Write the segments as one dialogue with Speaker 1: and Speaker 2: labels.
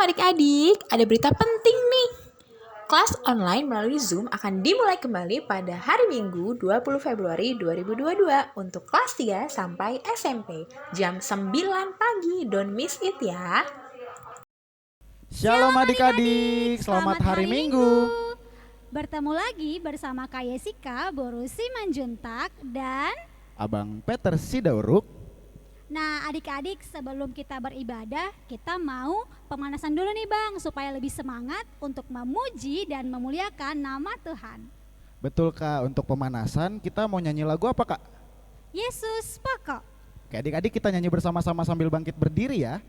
Speaker 1: adik-adik, ada berita penting nih. Kelas online melalui Zoom akan dimulai kembali pada hari Minggu 20 Februari 2022 untuk kelas 3 sampai SMP. Jam 9 pagi, don't miss it ya.
Speaker 2: Shalom adik-adik, selamat hari Minggu.
Speaker 3: Bertemu lagi bersama Kak Yesika, Boru Simanjuntak, dan
Speaker 2: Abang Peter Sidauruk.
Speaker 3: Nah adik-adik, sebelum kita beribadah, kita mau pemanasan dulu nih Bang, supaya lebih semangat untuk memuji dan memuliakan nama Tuhan.
Speaker 2: Betul Kak, untuk pemanasan kita mau nyanyi lagu apa Kak?
Speaker 3: Yesus pokok.
Speaker 2: Oke adik-adik, kita nyanyi bersama-sama sambil bangkit berdiri ya.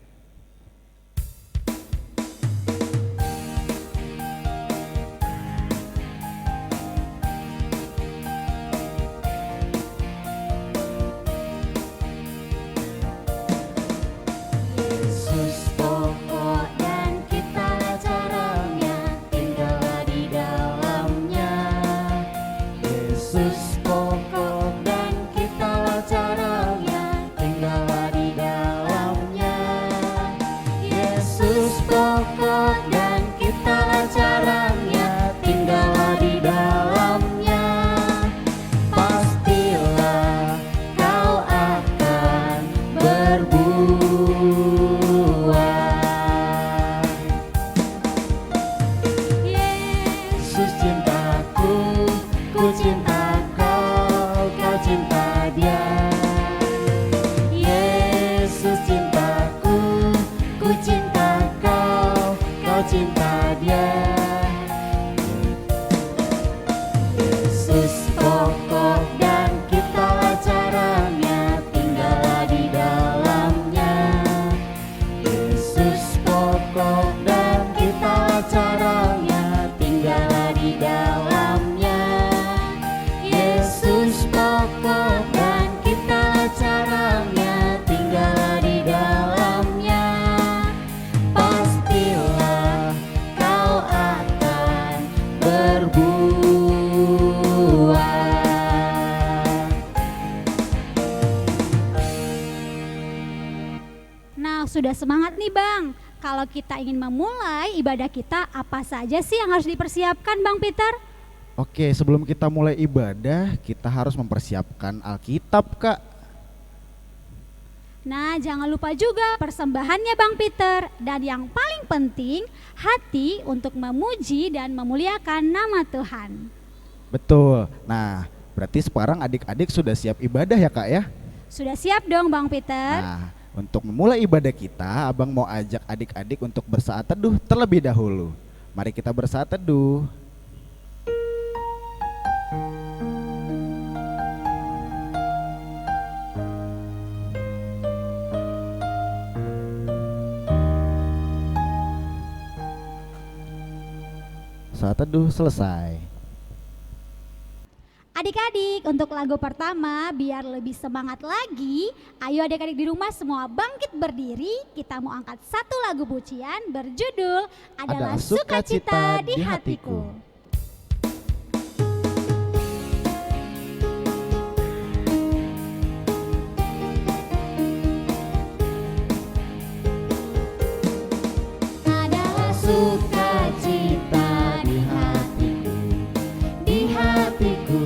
Speaker 3: Sudah semangat nih Bang. Kalau kita ingin memulai ibadah kita, apa saja sih yang harus dipersiapkan Bang Peter?
Speaker 2: Oke, sebelum kita mulai ibadah, kita harus mempersiapkan Alkitab Kak.
Speaker 3: Nah, jangan lupa juga persembahannya Bang Peter. Dan yang paling penting, hati untuk memuji dan memuliakan nama Tuhan.
Speaker 2: Betul. Nah, berarti sekarang adik-adik sudah siap ibadah ya Kak ya?
Speaker 3: Sudah siap dong Bang Peter.
Speaker 2: Nah, untuk memulai ibadah kita, Abang mau ajak adik-adik untuk bersaat teduh terlebih dahulu. Mari kita bersaat teduh. Saat teduh selesai.
Speaker 3: Adik-adik, untuk lagu pertama biar lebih semangat lagi, ayo adik-adik di rumah semua bangkit berdiri. Kita mau angkat satu lagu pujian berjudul Adalah Sukacita di Hatiku.
Speaker 4: Sukacita di hatiku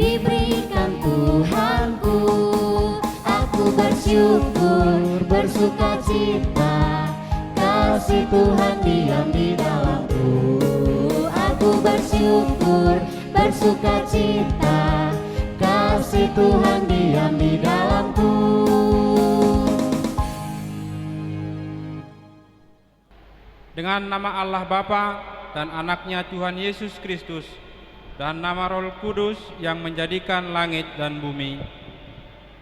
Speaker 4: diberikan Tuhanku. Aku bersyukur, bersukacita, kasih Tuhan diam di dalamku. Aku bersyukur, bersukacita, kasih Tuhan diam di dalamku.
Speaker 5: Dengan nama Allah Bapa dan anaknya Tuhan Yesus Kristus, dan nama Roh Kudus yang menjadikan langit dan bumi.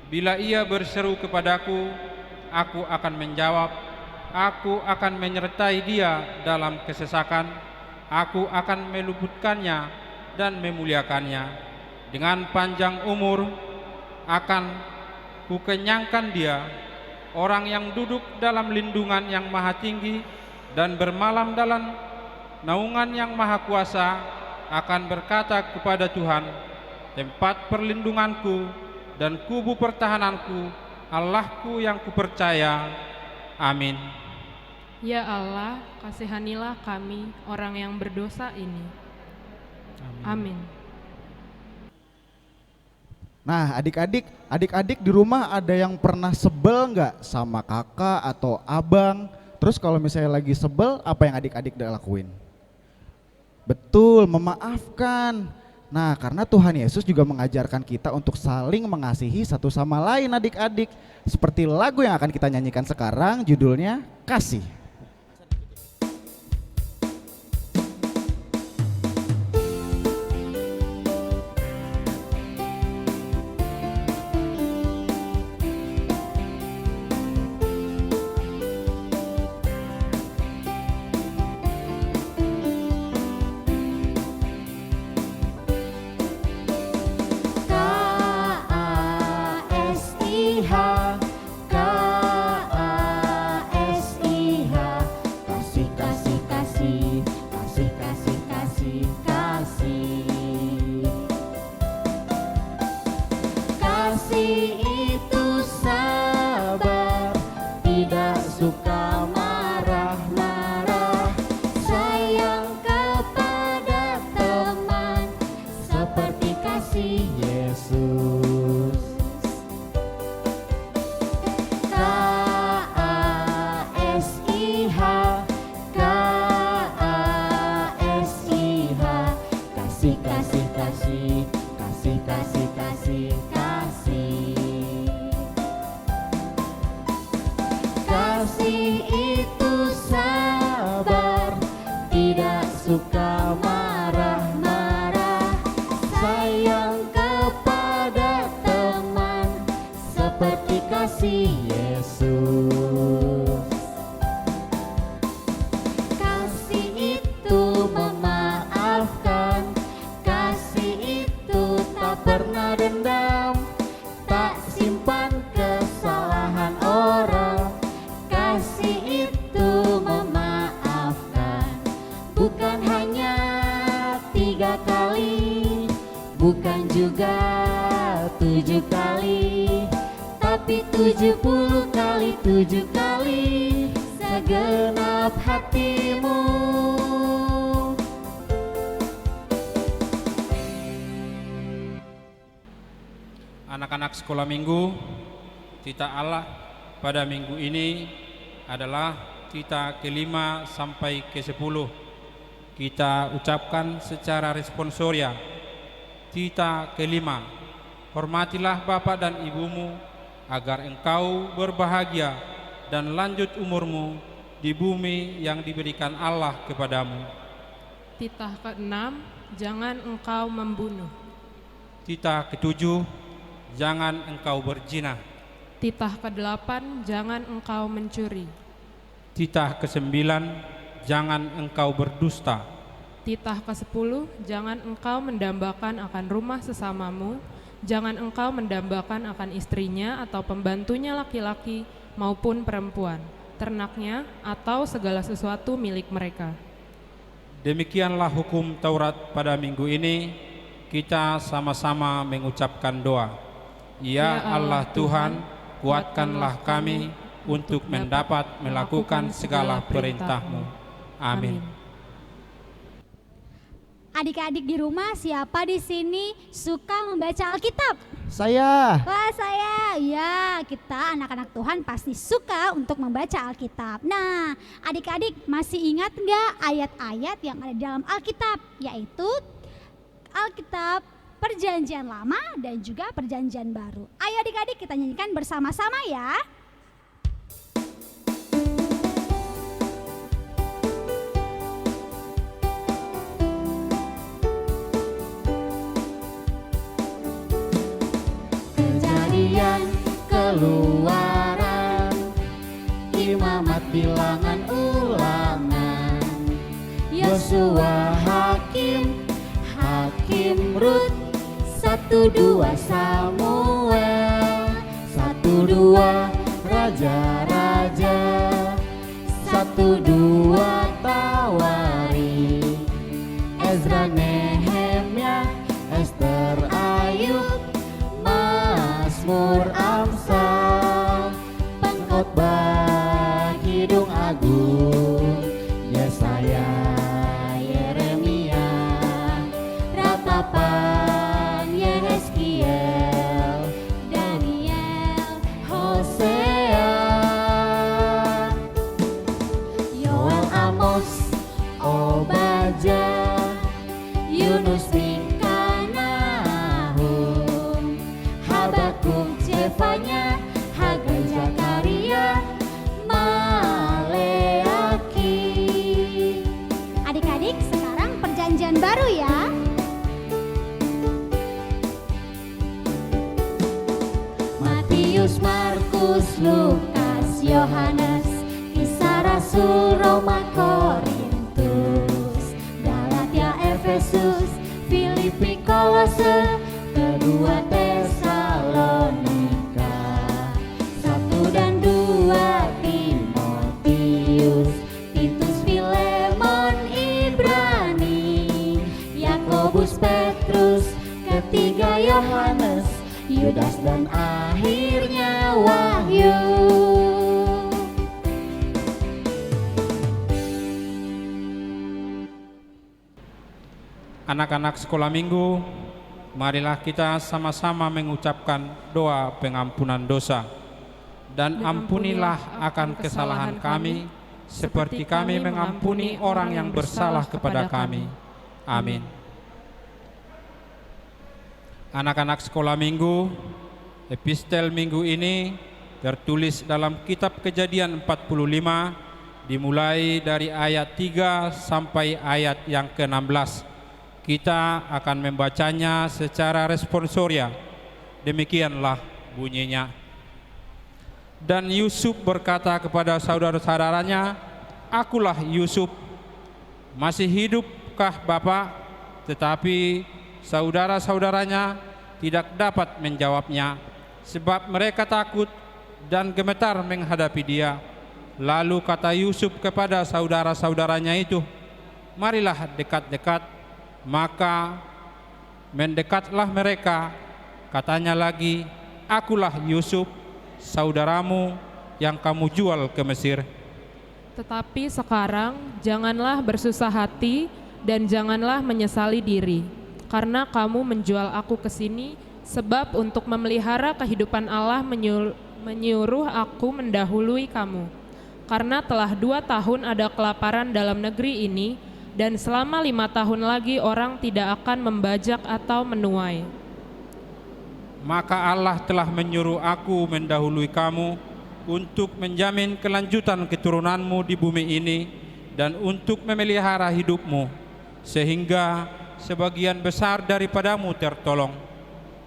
Speaker 5: Bila ia berseru kepadaku, aku akan menjawab. Aku akan menyertai dia dalam kesesakan. Aku akan meluputkannya dan memuliakannya. Dengan panjang umur akan kukenyangkan dia. Orang yang duduk dalam lindungan yang maha tinggi dan bermalam dalam naungan yang maha kuasa akan berkata kepada Tuhan, tempat perlindunganku dan kubu pertahananku, Allahku yang kupercaya. Amin.
Speaker 6: Ya Allah, kasihanilah kami orang yang berdosa ini. Amin.
Speaker 2: Nah, adik-adik di rumah ada yang pernah sebel nggak sama kakak atau abang? Terus kalau misalnya lagi sebel, apa yang adik-adik lakuin? Betul, memaafkan. Nah, karena Tuhan Yesus juga mengajarkan kita untuk saling mengasihi satu sama lain adik-adik. Seperti lagu yang akan kita nyanyikan sekarang, judulnya Kasih.
Speaker 4: Bukan juga 7 kali, tapi 70 kali 7 kali segenap hatimu.
Speaker 5: Anak-anak sekolah minggu, tita Allah pada minggu ini adalah tita ke-5 sampai ke-10. Kita ucapkan secara responsoria. Tita ke-5, hormatilah bapak dan ibumu agar engkau berbahagia dan lanjut umurmu di bumi yang diberikan Allah kepadamu.
Speaker 6: Titah ke-6, jangan engkau membunuh.
Speaker 5: Titah ke-7, jangan engkau berzina.
Speaker 6: Titah ke-8, jangan engkau mencuri.
Speaker 5: Titah ke-9, jangan engkau berdusta.
Speaker 6: Titah ke-10, jangan engkau mendambakan akan rumah sesamamu, jangan engkau mendambakan akan istrinya atau pembantunya laki-laki maupun perempuan, ternaknya atau segala sesuatu milik mereka.
Speaker 5: Demikianlah hukum Taurat pada minggu ini. Kita sama-sama mengucapkan doa. Ya Allah Tuhan, kuatkanlah kami untuk mendapat melakukan segala perintah-Mu. Amin.
Speaker 3: Adik-adik di rumah, siapa di sini suka membaca Alkitab?
Speaker 2: Saya.
Speaker 3: Wah, saya. Ya, kita anak-anak Tuhan pasti suka untuk membaca Alkitab. Nah, adik-adik masih ingat nggak ayat-ayat yang ada di dalam Alkitab? Yaitu Alkitab Perjanjian Lama dan juga Perjanjian Baru. Ayo adik-adik kita nyanyikan bersama-sama ya.
Speaker 4: Yosua Hakim, Hakim Rut, 1-2 Samuel, 1-2 Raja-Raja, 1-2 Tawarik, Ezra Nehemia, Ester Ayub, Mazmur Amsal, Pengkhotbah Kidung Agung, Yesaya, Yeremia, Ratapan Yehezkiel, Daniel, Hosea, Yoel, Amos, Obadja, Yunus, Mika, Nahum, Habakuk, Zefanya, Hagai, Zakaria, Maleaki.
Speaker 3: Adik-adik, sekarang perjanjian baru ya.
Speaker 4: Matius, Markus, Lukas, Yohanes, Kisah Rasul, Roma, Korintus, Galatia, Efesus, Filipi, Kolose, kedua Tesalonika, 1 dan 2 Timotius, Titus, Filemon, Ibrani, Yakobus, Petrus, ketiga Yohanes, Yudas, dan akhirnya Wahyu.
Speaker 5: Anak-anak sekolah minggu, marilah kita sama-sama mengucapkan doa pengampunan dosa. Dan ampunilah akan kesalahan kami, seperti kami mengampuni orang yang bersalah kepada kami. Amin. Anak-anak sekolah minggu, epistel minggu ini tertulis dalam kitab Kejadian 45, dimulai dari ayat 3 sampai ayat yang ke-16. Kita akan membacanya secara responsoria. Demikianlah bunyinya. Dan Yusuf berkata kepada saudara-saudaranya, "Akulah Yusuf. Masih hidupkah Bapak?" Tetapi saudara-saudaranya tidak dapat menjawabnya, sebab mereka takut dan gemetar menghadapi dia. Lalu kata Yusuf kepada saudara-saudaranya itu, "Marilah dekat-dekat." Maka mendekatlah mereka. Katanya lagi, "Akulah Yusuf, saudaramu yang kamu jual ke Mesir."
Speaker 6: Tetapi sekarang janganlah bersusah hati dan janganlah menyesali diri, karena kamu menjual aku ke sini, sebab untuk memelihara kehidupan Allah menyuruh aku mendahului kamu. Karena telah 2 tahun ada kelaparan dalam negeri ini, dan selama 5 tahun lagi orang tidak akan membajak atau menuai.
Speaker 5: Maka Allah telah menyuruh aku mendahului kamu untuk menjamin kelanjutan keturunanmu di bumi ini dan untuk memelihara hidupmu, sehingga sebagian besar daripadamu tertolong.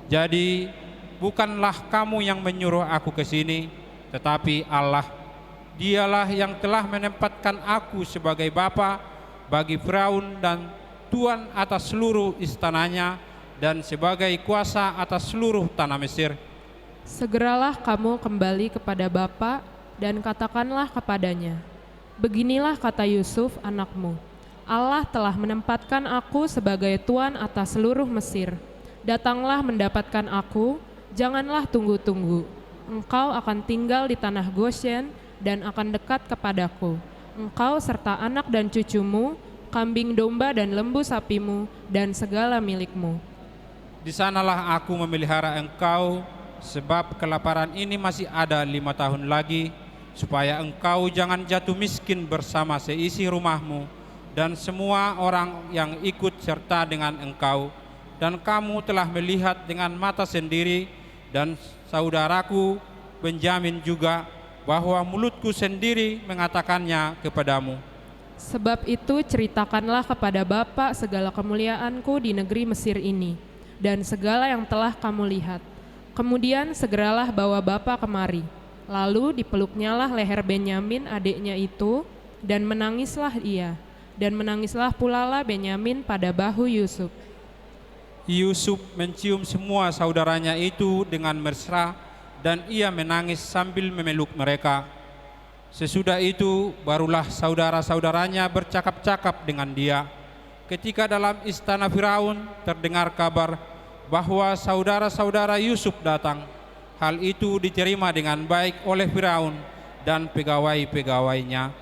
Speaker 5: Jadi bukanlah kamu yang menyuruh aku ke sini, tetapi Allah. Dialah yang telah menempatkan aku sebagai bapa bagi Firaun dan tuan atas seluruh istananya dan sebagai kuasa atas seluruh tanah Mesir.
Speaker 6: Segeralah kamu kembali kepada Bapa dan katakanlah kepadanya, beginilah kata Yusuf anakmu, Allah telah menempatkan aku sebagai tuan atas seluruh Mesir. Datanglah mendapatkan aku, janganlah tunggu-tunggu. Engkau akan tinggal di tanah Goshen dan akan dekat kepadaku. Engkau serta anak dan cucumu, kambing domba dan lembu sapimu, dan segala milikmu.
Speaker 5: Di sanalah aku memelihara engkau, sebab kelaparan ini masih ada 5 tahun lagi, supaya engkau jangan jatuh miskin bersama seisi rumahmu, dan semua orang yang ikut serta dengan engkau. Dan kamu telah melihat dengan mata sendiri, dan saudaraku Benjamin juga, bahwa mulutku sendiri mengatakannya kepadamu.
Speaker 6: Sebab itu ceritakanlah kepada Bapa segala kemuliaanku di negeri Mesir ini, dan segala yang telah kamu lihat. Kemudian segeralah bawa Bapa kemari. Lalu dipeluknyalah leher Benyamin adiknya itu, dan menangislah ia. Dan menangislah pulalah Benyamin pada bahu Yusuf.
Speaker 5: Yusuf mencium semua saudaranya itu dengan mesra, dan ia menangis sambil memeluk mereka. Sesudah itu barulah saudara-saudaranya bercakap-cakap dengan dia. Ketika dalam istana Firaun terdengar kabar bahwa saudara-saudara Yusuf datang, hal itu diterima dengan baik oleh Firaun dan pegawai-pegawainya.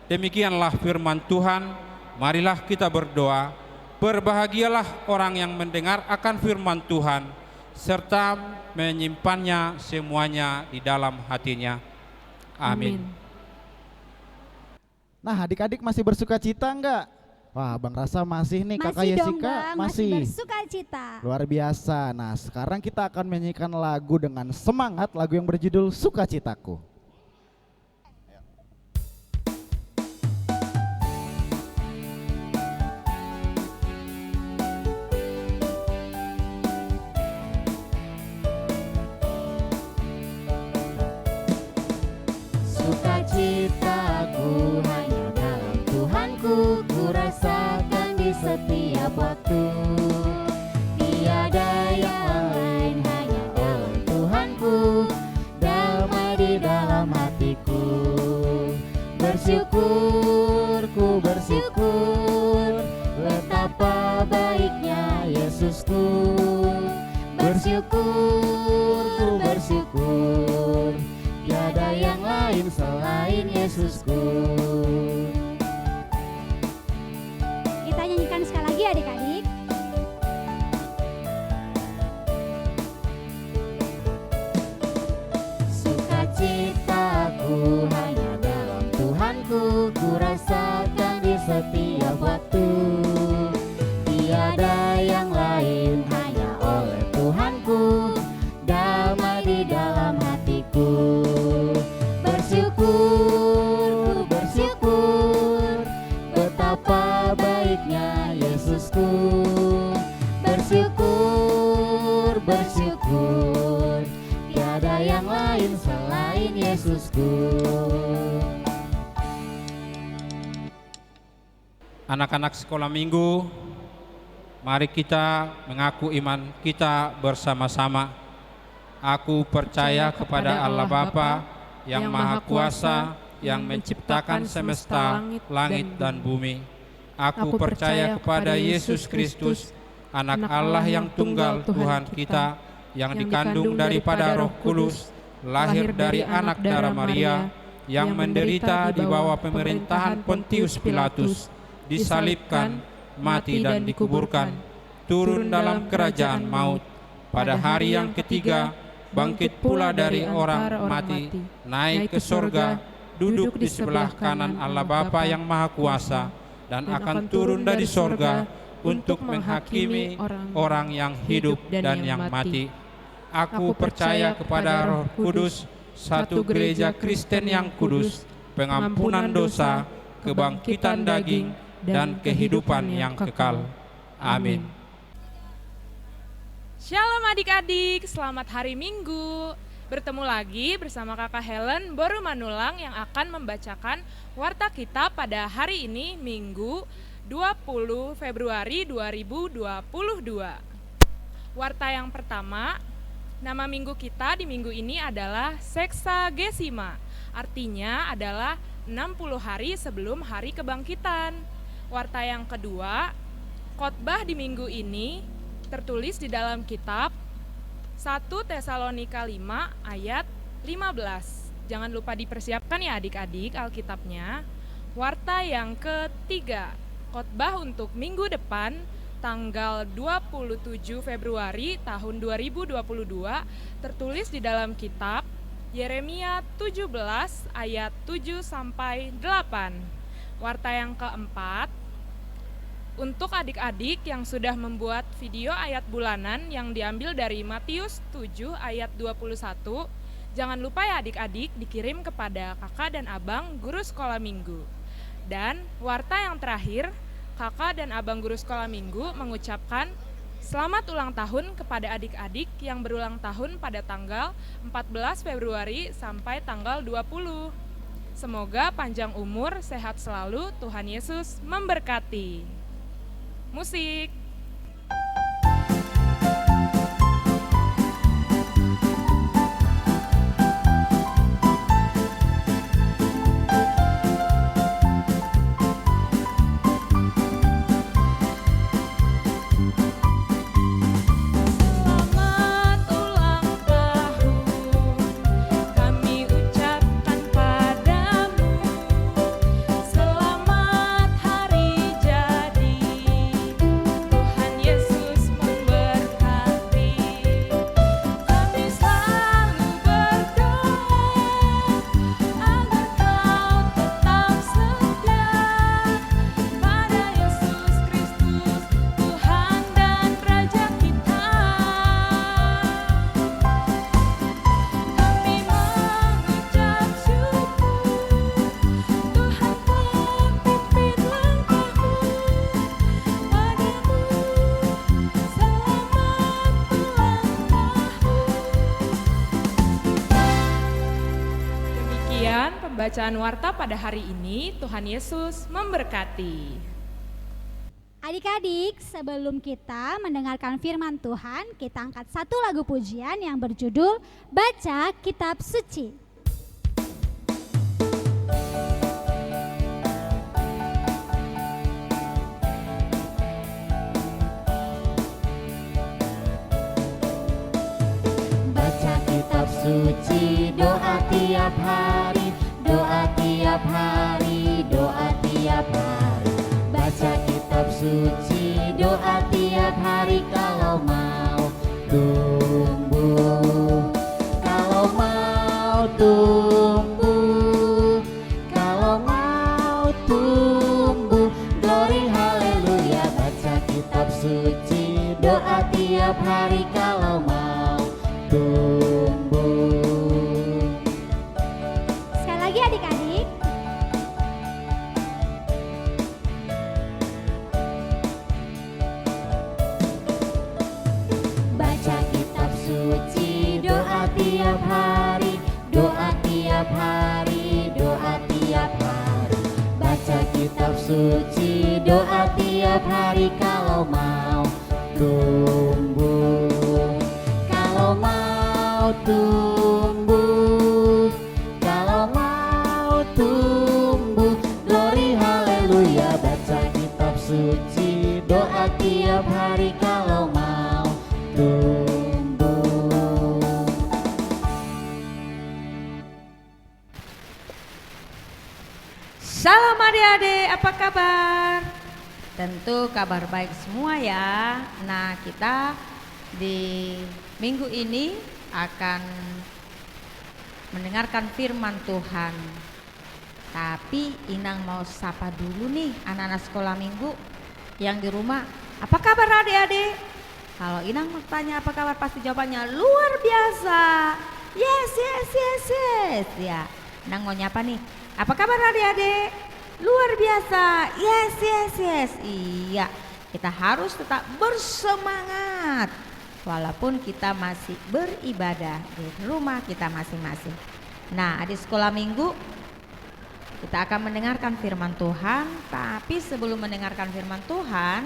Speaker 5: Demikianlah firman Tuhan. Marilah kita berdoa. Berbahagialah orang yang mendengar akan firman Tuhan serta menyimpannya semuanya di dalam hatinya. Amin.
Speaker 2: Nah, adik-adik masih bersuka cita enggak? Wah, Bang Rasa masih nih, Kakak
Speaker 3: Masih dong
Speaker 2: Yesika
Speaker 3: Bang, masih bersuka cita.
Speaker 2: Luar biasa. Nah, sekarang kita akan menyanyikan lagu dengan semangat, lagu yang berjudul Sukacitaku.
Speaker 4: Sukacitaku hanya dalam Tuhanku, ku rasakan di setiap waktu. Tiada yang lain, hanya oleh Tuhanku, damai di dalam hatiku. Bersyukur, ku bersyukur, betapa baiknya Yesusku. Bersyukur, ku bersyukur, tiada yang lain selain Yesusku.
Speaker 3: Kita nyanyikan sekali lagi adik-adik.
Speaker 4: Sukacitaku hanya dalam Tuhanku, ku rasakan di setiap waktu. Tiada yang lain, hanya oleh Tuhanku, damai di dalam hatiku. Bersyukur, bersyukur, betapa baiknya Yesusku. Bersyukur, bersyukur, tiada yang lain selain Yesusku.
Speaker 5: Anak-anak sekolah minggu, mari kita mengaku iman kita bersama-sama. Aku percaya kepada Allah Bapa yang Maha Kuasa, yang menciptakan semesta, langit dan bumi. Aku percaya kepada Yesus Kristus, anak Allah yang tunggal Tuhan kita, yang dikandung daripada Roh Kudus, lahir dari anak darah Maria, yang menderita di bawah pemerintahan Pontius Pilatus, disalibkan, mati dan dikuburkan, turun dalam kerajaan maut, pada hari yang ketiga bangkit pula dari orang mati, naik ke sorga, duduk di sebelah kanan Allah Bapa yang Maha Kuasa, dan akan turun dari sorga untuk menghakimi orang yang hidup dan yang mati. Aku percaya kepada Roh Kudus, satu gereja Kristen yang kudus, pengampunan dosa, kebangkitan daging, dan kehidupan yang kekal. Amin.
Speaker 7: Shalom adik-adik, selamat hari Minggu. Bertemu lagi bersama Kakak Helen Boru Manulang yang akan membacakan warta kita pada hari ini Minggu 20 Februari 2022. Warta yang pertama, nama minggu kita di minggu ini adalah Sexagesima. Artinya adalah 60 hari sebelum hari kebangkitan. Warta yang kedua, khotbah di minggu ini tertulis di dalam kitab 1 Tesalonika 5 ayat 15. Jangan lupa dipersiapkan ya adik-adik Alkitabnya. Warta yang ketiga, khotbah untuk minggu depan tanggal 27 Februari tahun 2022 tertulis di dalam kitab Yeremia 17 ayat 7 sampai 8. Warta yang keempat, untuk adik-adik yang sudah membuat video ayat bulanan yang diambil dari Matius 7 ayat 21, jangan lupa ya adik-adik dikirim kepada kakak dan abang guru sekolah minggu. Dan warta yang terakhir, kakak dan abang guru sekolah minggu mengucapkan selamat ulang tahun kepada adik-adik yang berulang tahun pada tanggal 14 Februari sampai tanggal 20. Semoga panjang umur, sehat selalu, Tuhan Yesus memberkati. Musik. Selamat ulang tahun, kami ucapkan padamu. Selamat hari jadi, Tuhan Yesus memberkati. Kami selalu berdoa agar kau tetap setia pada Yesus Kristus, Tuhan dan Raja kita. Kami mengucap syukur, Tuhan telah pimpin langkahku padamu. Selamat ulang tahun. Demikian pembacaan warta pada hari ini. Tuhan Yesus memberkati.
Speaker 3: Adik-adik, sebelum kita mendengarkan firman Tuhan, kita angkat satu lagu pujian yang berjudul Baca Kitab Suci.
Speaker 4: Baca kitab suci, doa tiap hari, doa tiap hari, doa tiap hari. Baca kitab suci, doa tiap hari kalau mau tumbuh. Kalau mau tumbuh, kalau mau tumbuh. Glory haleluya, baca kitab suci, doa tiap hari kalau mau tumbuh.
Speaker 3: Sekali lagi adik-adik.
Speaker 4: Baca kitab suci, doa tiap hari, doa tiap hari, doa tiap hari. Baca kitab suci, doa tiap hari kalau mau tumbuh. Kalau mau tumbuh, kalau mau tumbuh. Glory haleluya, baca kitab suci, doa tiap hari kalau mau tumbuh.
Speaker 8: Salam adik-adik, apa kabar? Tentu kabar baik semua ya. Nah, kita di minggu ini akan mendengarkan firman Tuhan. Tapi Inang mau sapa dulu nih anak-anak sekolah minggu yang di rumah. Apa kabar adik-adik? Kalau Inang mau tanya apa kabar, pasti jawabannya luar biasa. Yes, yes, yes, yes. Ya, Inang mau nyapa nih. Apa kabar adik-adik? Luar biasa. Yes, yes, yes. Iya, kita harus tetap bersemangat walaupun kita masih beribadah di rumah kita masing-masing. Nah, adik sekolah minggu, kita akan mendengarkan firman Tuhan. Tapi sebelum mendengarkan firman Tuhan,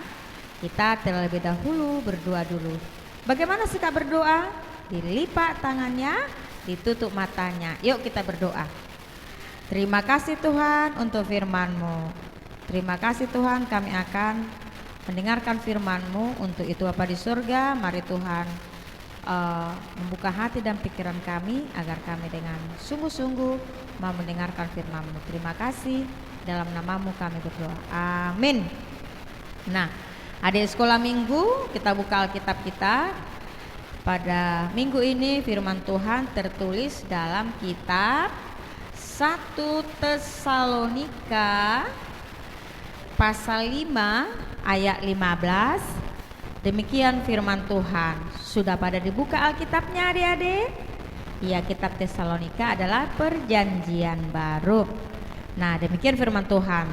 Speaker 8: kita terlebih dahulu berdoa dulu. Bagaimana sikap berdoa? Dilipat tangannya, ditutup matanya. Yuk kita berdoa. Terima kasih Tuhan untuk firman-Mu. Terima kasih Tuhan, kami akan mendengarkan firman-Mu. Untuk itu Bapa di surga, mari Tuhan membuka hati dan pikiran kami agar kami dengan sungguh-sungguh mau mendengarkan firman-Mu. Terima kasih, dalam nama-Mu kami berdoa. Amin. Nah, adik sekolah minggu, kita buka Alkitab kita. Pada minggu ini firman Tuhan tertulis dalam kitab 1 Tesalonika pasal 5 ayat 15. Demikian firman Tuhan. Sudah pada dibuka Alkitabnya adik-adik? Ya, kitab Tesalonika adalah perjanjian baru. Nah, demikian firman Tuhan.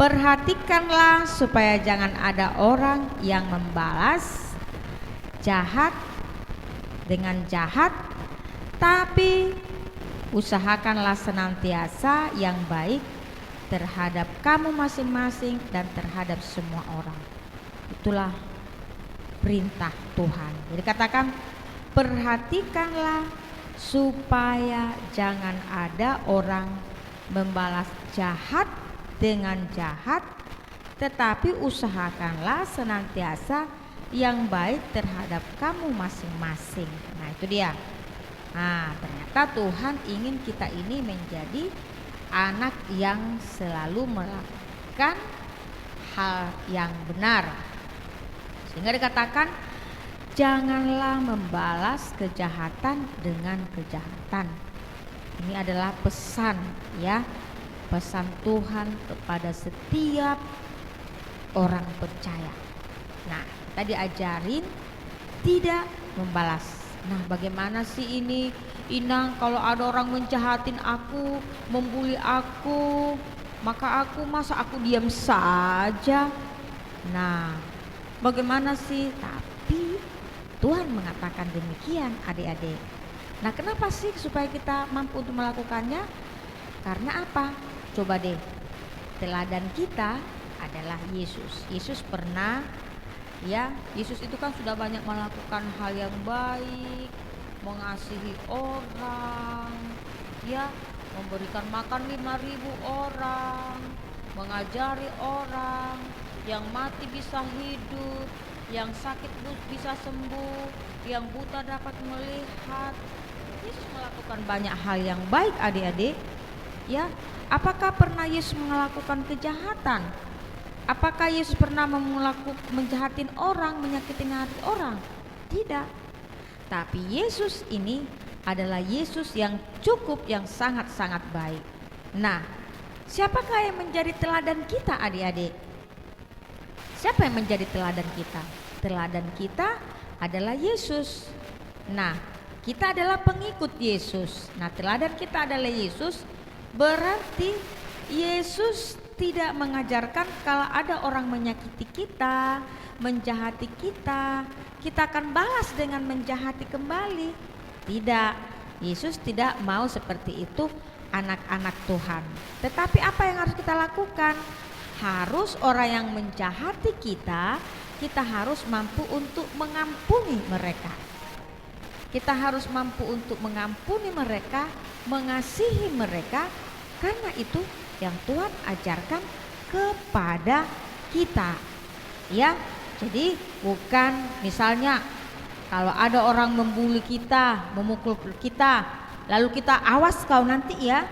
Speaker 8: Perhatikanlah supaya jangan ada orang yang membalas jahat dengan jahat, tapi usahakanlah senantiasa yang baik terhadap kamu masing-masing dan terhadap semua orang. Itulah perintah Tuhan. Jadi katakan, perhatikanlah supaya jangan ada orang membalas jahat dengan jahat, tetapi usahakanlah senantiasa yang baik terhadap kamu masing-masing. Nah itu dia. Nah ternyata Tuhan ingin kita ini menjadi anak yang selalu melakukan hal yang benar. Sehingga dikatakan, janganlah membalas kejahatan dengan kejahatan. Ini adalah pesan ya, pesan Tuhan kepada setiap orang percaya. Nah, kita diajarin tidak membalas. Nah, bagaimana sih ini, Inang, kalau ada orang menjahatin aku, membuli aku, maka masa aku diam saja? Nah, bagaimana sih? Tapi Tuhan mengatakan demikian, adik-adik. Nah, kenapa sih supaya kita mampu untuk melakukannya? Karena apa? Coba deh, teladan kita adalah Yesus. Yesus pernah, ya, Yesus itu kan sudah banyak melakukan hal yang baik, mengasihi orang, ya, memberikan makan 5.000 orang, mengajari orang, yang mati bisa hidup, yang sakit bisa sembuh, yang buta dapat melihat. Yesus melakukan banyak hal yang baik, adik-adik. Ya, apakah pernah Yesus melakukan kejahatan? Apakah Yesus pernah menjahatin orang, menyakitin hati orang? Tidak. Tapi Yesus ini adalah Yesus yang cukup, yang sangat-sangat baik. Nah, siapakah yang menjadi teladan kita, adik-adik? Siapa yang menjadi teladan kita? Teladan kita adalah Yesus. Nah, kita adalah pengikut Yesus. Nah, teladan kita adalah Yesus, berarti Yesus tidak mengajarkan kalau ada orang menyakiti kita, menjahati kita, kita akan balas dengan menjahati kembali. Tidak, Yesus tidak mau seperti itu anak-anak Tuhan. Tetapi apa yang harus kita lakukan? Harus orang yang menjahati kita, kita harus mampu untuk mengampuni mereka. Kita harus mampu untuk mengampuni mereka, mengasihi mereka, karena itu yang Tuhan ajarkan kepada kita. Ya, jadi bukan misalnya kalau ada orang membuli kita, memukul kita, lalu kita, awas kau nanti ya,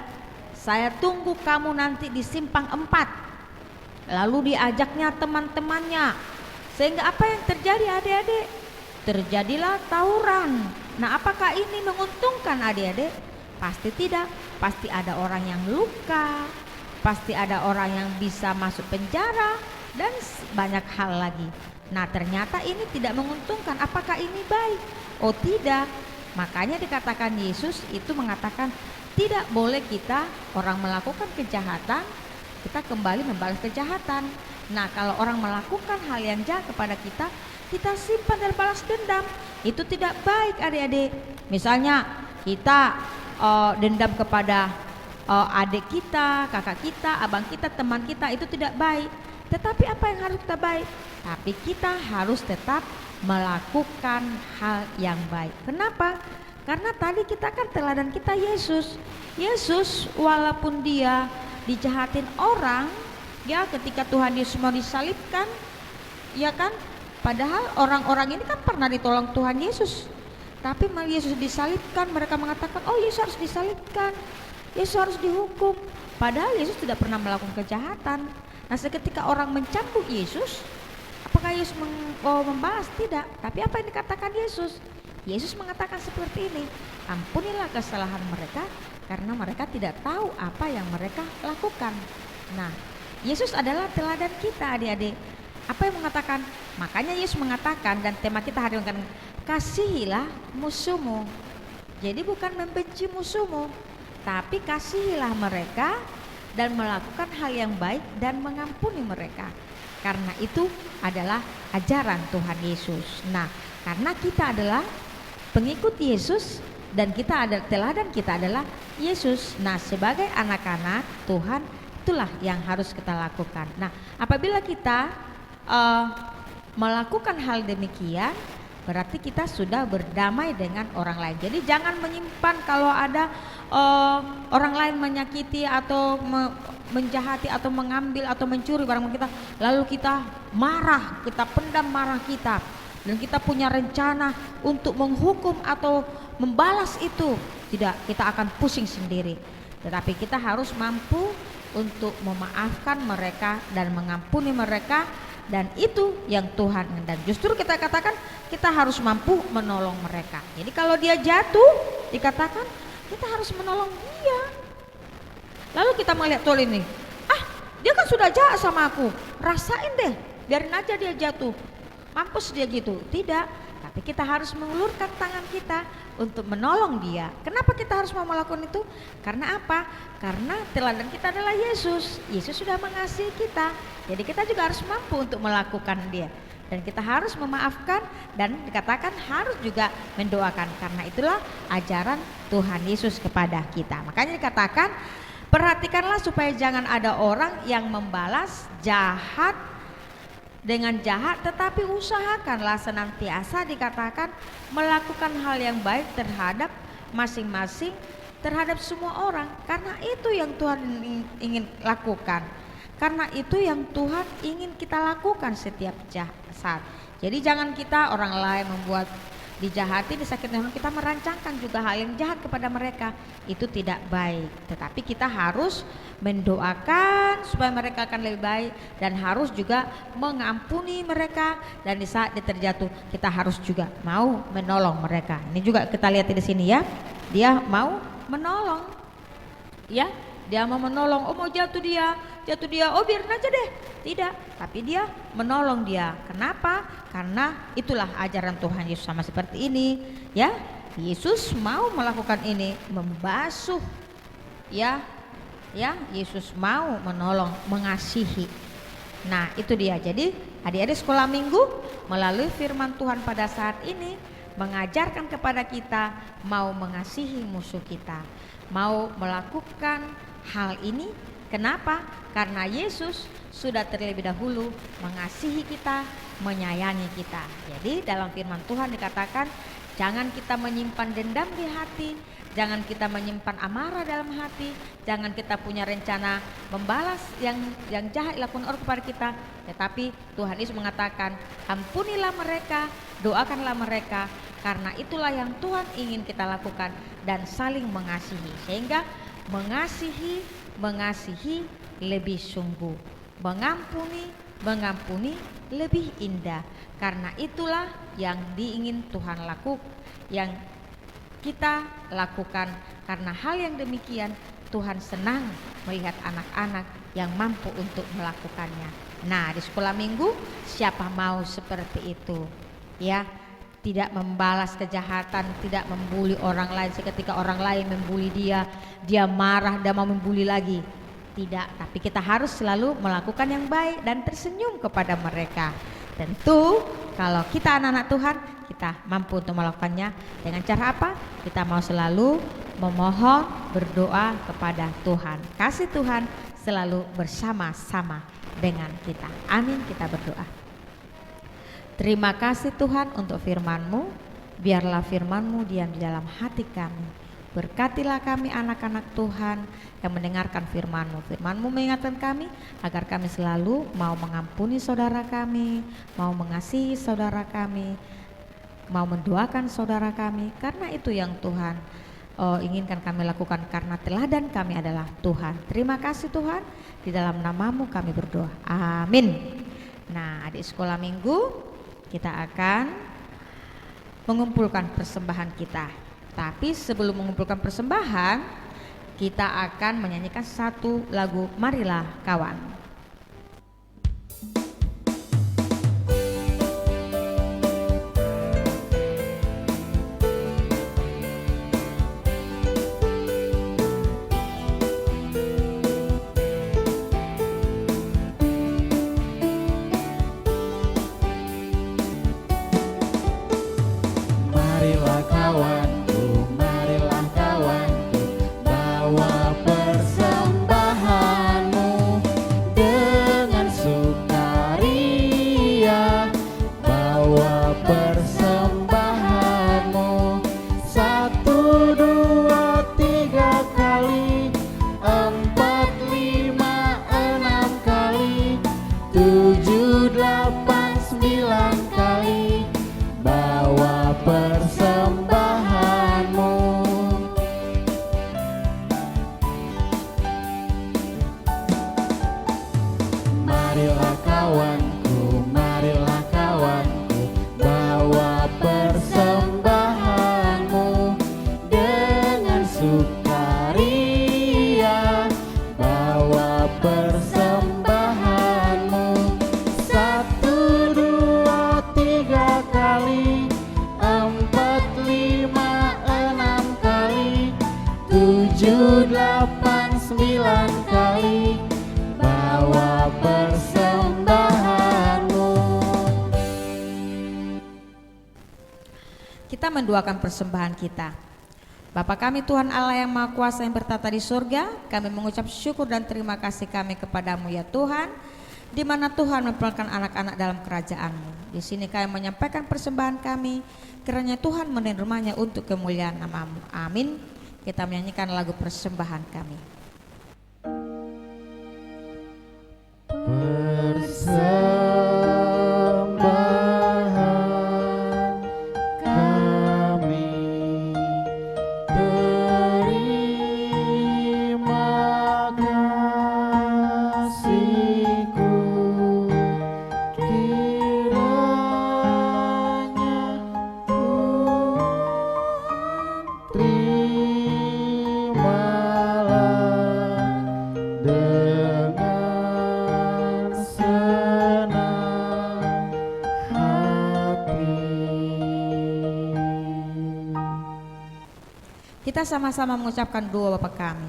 Speaker 8: saya tunggu kamu nanti di simpang 4. Lalu diajaknya teman-temannya, sehingga apa yang terjadi, adik-adik? Terjadilah tawuran. Nah, apakah ini menguntungkan, adik-adik? Pasti tidak. Pasti ada orang yang luka, pasti ada orang yang bisa masuk penjara, dan banyak hal lagi. Nah, ternyata ini tidak menguntungkan. Apakah ini baik? Oh tidak. Makanya dikatakan Yesus itu mengatakan tidak boleh kita orang melakukan kejahatan, kita kembali membalas kejahatan. Nah, kalau orang melakukan hal yang jahat kepada kita, kita simpan dan balas dendam. Itu tidak baik, adik-adik. Misalnya kita dendam kepada adik kita, kakak kita, abang kita, teman kita, itu tidak baik. Tetapi apa yang harus kita baik? Tapi kita harus tetap melakukan hal yang baik. Kenapa? Karena tadi kita kan teladan kita Yesus. Yesus walaupun dia dijahatin orang, ya, ketika Tuhan Yesus mau disalibkan, ya kan, padahal orang-orang ini kan pernah ditolong Tuhan Yesus, tapi Yesus disalibkan, mereka mengatakan, oh Yesus harus disalibkan, Yesus harus dihukum, padahal Yesus tidak pernah melakukan kejahatan. Nah, seketika orang mencambuk Yesus, apakah Yesus membalas? Tidak. Tapi apa yang dikatakan Yesus? Yesus mengatakan seperti ini, ampunilah kesalahan mereka karena mereka tidak tahu apa yang mereka lakukan. Nah, Yesus adalah teladan kita, adik-adik. Apa yang mengatakan? Makanya Yesus mengatakan, dan tema kita hari ini, kasihilah musuhmu. Jadi bukan membenci musuhmu, tapi kasihilah mereka dan melakukan hal yang baik dan mengampuni mereka. Karena itu adalah ajaran Tuhan Yesus. Nah, karena kita adalah pengikut Yesus, dan teladan kita adalah Yesus. Nah, sebagai anak-anak Tuhan, itulah yang harus kita lakukan. Nah, apabila kita melakukan hal demikian, berarti kita sudah berdamai dengan orang lain. Jadi jangan menyimpan kalau ada orang lain menyakiti atau menjahati atau mengambil atau mencuri barang kita, lalu kita marah, kita pendam marah kita, dan kita punya rencana untuk menghukum atau membalas itu. Tidak, kita akan pusing sendiri. Tetapi kita harus mampu untuk memaafkan mereka dan mengampuni mereka, dan itu yang Tuhan. Dan justru kita katakan kita harus mampu menolong mereka. Jadi kalau dia jatuh, dikatakan kita harus menolong dia. Lalu kita melihat tuh ini, dia kan sudah jahat sama aku, rasain deh, biarin aja dia jatuh, mampus dia gitu. Tidak, tapi kita harus mengulurkan tangan kita untuk menolong dia. Kenapa kita harus mau melakukan itu? Karena apa? Karena teladan kita adalah Yesus. Yesus sudah mengasihi kita, jadi kita juga harus mampu untuk melakukan dia. Dan kita harus memaafkan, dan dikatakan harus juga mendoakan, karena itulah ajaran Tuhan Yesus kepada kita. Makanya dikatakan, perhatikanlah supaya jangan ada orang yang membalas jahat dengan jahat, tetapi usahakanlah senantiasa dikatakan melakukan hal yang baik terhadap masing-masing, terhadap semua orang, karena itu yang Tuhan ingin lakukan. Karena itu yang Tuhan ingin kita lakukan setiap saat. Jadi jangan kita orang lain membuat dijahati, disakiti, kita merancangkan juga hal yang jahat kepada mereka. Itu tidak baik. Tetapi kita harus mendoakan supaya mereka akan lebih baik, dan harus juga mengampuni mereka, dan di saat dia terjatuh kita harus juga mau menolong mereka. Ini juga kita lihat di sini ya. Dia mau menolong. Ya, dia mau menolong. Oh, mau jatuh dia, oh biarin aja deh. Tidak, tapi dia menolong dia. Kenapa? Karena itulah ajaran Tuhan Yesus, sama seperti ini ya. Yesus mau melakukan ini, membasuh ya. Yesus mau menolong, mengasihi. Nah, itu dia. Jadi adik-adik sekolah minggu melalui firman Tuhan pada saat ini mengajarkan kepada kita mau mengasihi musuh kita, mau melakukan hal ini. Kenapa? Karena Yesus sudah terlebih dahulu mengasihi kita, menyayangi kita. Jadi dalam firman Tuhan dikatakan, jangan kita menyimpan dendam di hati, jangan kita menyimpan amarah dalam hati, jangan kita punya rencana membalas yang jahat dilakukan orang kepada kita. Tetapi Tuhan Yesus mengatakan, ampunilah mereka, doakanlah mereka, karena itulah yang Tuhan ingin kita lakukan, dan saling mengasihi. Sehingga mengasihi lebih sungguh, mengampuni lebih indah. Karena itulah yang diingin Tuhan lakukan, yang kita lakukan. Karena hal yang demikian Tuhan senang melihat anak-anak yang mampu untuk melakukannya. Nah, di sekolah minggu siapa mau seperti itu ya, tidak membalas kejahatan, tidak membuli orang lain. Seketika orang lain membuli dia marah, dia mau membuli lagi. Tidak, tapi kita harus selalu melakukan yang baik dan tersenyum kepada mereka. Tentu kalau kita anak-anak Tuhan, kita mampu untuk melakukannya. Dengan cara apa? Kita mau selalu memohon, berdoa kepada Tuhan. Kasih Tuhan selalu bersama-sama dengan kita. Amin, kita berdoa. Terima kasih Tuhan untuk firman-Mu. Biarlah firman-Mu diam di dalam hati kami. Berkatilah kami anak-anak Tuhan yang mendengarkan firman-Mu. Firman-Mu mengingatkan kami agar kami selalu mau mengampuni saudara kami, mau mengasihi saudara kami, mau mendoakan saudara kami. Karena itu yang Tuhan inginkan kami lakukan, karena teladan kami adalah Tuhan. Terima kasih Tuhan, di dalam nama-Mu kami berdoa. Amin. Nah, adik sekolah minggu, kita akan mengumpulkan persembahan kita. Tapi sebelum mengumpulkan persembahan, kita akan menyanyikan satu lagu Marilah Kawan.
Speaker 2: Marilah kawanku, marilah
Speaker 4: 9 kali bawa persembahanmu. Marilah kawanku, marilah kawanku, bawa persembahanmu dengan sukaria, bawa persembahanmu. 1, 2, 3 kali, 4, 5, 6 kali, 7, 8, 9 kali bawa persembahanmu.
Speaker 8: Kita mendoakan persembahan kita. Bapa kami Tuhan Allah yang Maha Kuasa yang bertata di surga, kami mengucap syukur dan terima kasih kami kepadamu ya Tuhan, di mana Tuhan memperkenalkan anak-anak dalam kerajaan-Mu. Di sini kami menyampaikan persembahan kami, kiranya Tuhan menerimanya untuk kemuliaan nama-Mu. Amin. Kita menyanyikan lagu persembahan kami.
Speaker 4: Persembahan kami, terima kasihku, kiranya terimalah dengan senang hati.
Speaker 8: Kita sama-sama mengucapkan doa Bapa kami.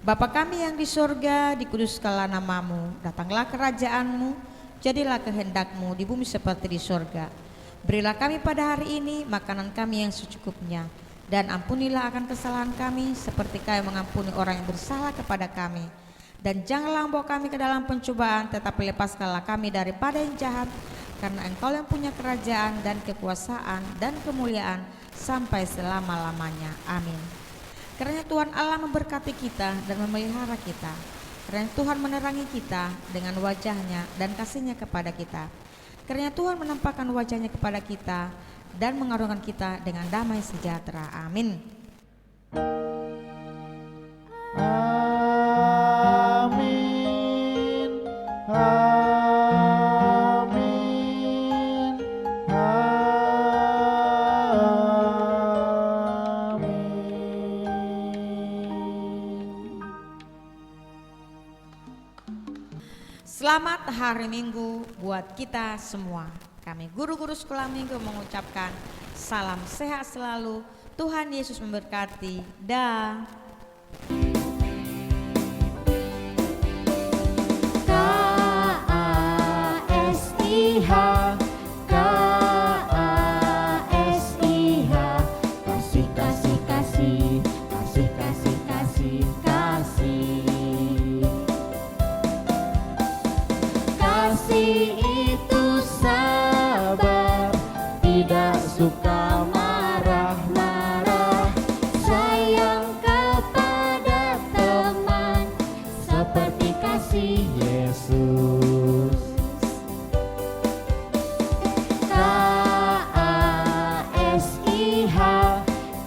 Speaker 8: Bapa kami yang di surga, dikuduskanlah nama-Mu, datanglah kerajaan-Mu, jadilah kehendak-Mu di bumi seperti di surga. Berilah kami pada hari ini makanan kami yang secukupnya, dan ampunilah akan kesalahan kami seperti kami mengampuni orang yang bersalah kepada kami. Dan janganlah membawa kami ke dalam pencobaan, tetapi lepaskanlah kami daripada yang jahat, karena Engkau yang punya kerajaan dan kekuasaan dan kemuliaan sampai selama-lamanya. Amin. Karena Tuhan Allah memberkati kita dan memelihara kita. Karena Tuhan menerangi kita dengan wajah-Nya dan kasih-Nya kepada kita. Karena Tuhan menampakkan wajah-Nya kepada kita dan mengaruniakan kita dengan damai sejahtera. Amin.
Speaker 4: Amin. Amin.
Speaker 8: Selamat hari Minggu buat kita semua. Kami guru-guru sekolah minggu mengucapkan salam sehat selalu. Tuhan Yesus memberkati. Dah.
Speaker 4: KASIH, KASIH, kasih, kasih, kasih, kasih, kasih, kasih, kasih. Kasih itu sabar, tidak suka marah-marah, sayang kepada teman seperti kasih Yesus. KASIH,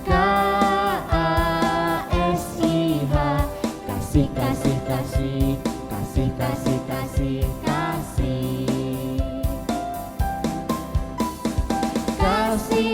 Speaker 4: KASIH, kasih, kasih, kasih, kasih, kasih, kasih, kasih. Kasih